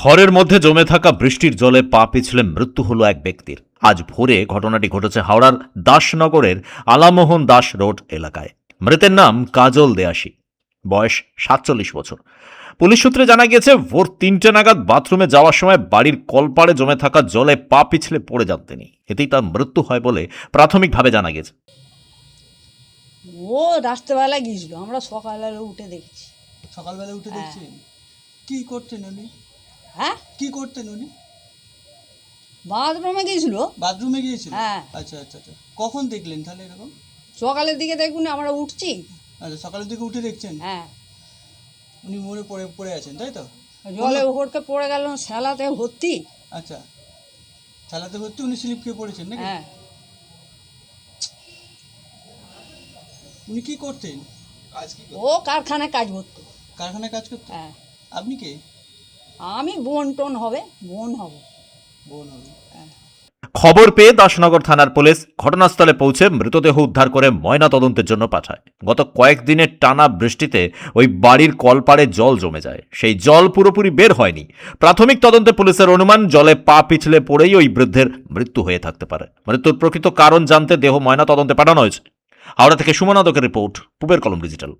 ঘরের মধ্যে জমে থাকা বৃষ্টির জলে পা পিছলে মৃত্যু হলো এক ব্যক্তির। আজ ভোরে ঘটনাটি ঘটেছে হাওড়ার দাসনগরের আলামোহন দাস রোড এলাকায়। মৃতের নাম কাজল দেয়াশী, বয়স ৪৭ বছর। পুলিশ সূত্রে জানা গিয়েছে, ভোর ৩টে নাগাদ বাথরুমে যাওয়ার সময় বাড়ির কলপাড়ে জমে থাকা জলে পা পিছলে পড়ে যান তিনি। এতেই তার মৃত্যু হয় বলে প্রাথমিকভাবে জানা গেছে। ও রাত্রেবেলা গিয়েছিল, আমরা সকালবেলা উঠে দেখছি। সকালবেলা উঠে দেখছেন? কি করতেন উনি? হ্যাঁ, কি করতেন উনি? বাথরুমে গিয়েছিল। বাথরুমে গিয়েছিল? হ্যাঁ। আচ্ছা আচ্ছা আচ্ছা। কখন দেখলেন তাহলে এরকম? সকালের দিকে দেখুন আমরা উঠছি। আচ্ছা, সকালের দিকে উঠে দেখছেন হ্যাঁ, উনি মরে পড়ে পড়ে আছেন, তাই তো? জলে ওপরকে পড়ে গেল, শ্যালাতে ভর্তি। আচ্ছা, চালাতে ভর্তি উনি স্লিপ খেয়ে পড়েছেন নাকি? হ্যাঁ, উনি কি করতেন? ও কারখানায় কাজ করতো। কারখানায় কাজ করতেন? হ্যাঁ, আপনি কে? আমি বোন টোন হবে, বোন হব। বোন হবে। খবর পেয়ে দাসনগর থানার পুলিশ ঘটনাস্থলে পৌঁছে মৃতদেহ উদ্ধার করে ময়না তদন্তের জন্য পাঠায়। গত কয়েকদিনের টানা বৃষ্টিতে ওই বাড়ির কলপাড়ে জল জমে যায়। সেই জল পুরোপুরি বের হয়নি। প্রাথমিক তদন্তে পুলিশের অনুমান, জলে পা পিছলে পড়েই ওই বৃদ্ধের মৃত্যু হয়ে থাকতে পারে। মৃত্যুর প্রকৃত কারণ জানতে দেহ ময়না তদন্তে পাঠানো হয়েছে। হাওড়া থেকে সুমন আদকের রিপোর্ট, পূবের কলম ডিজিটাল।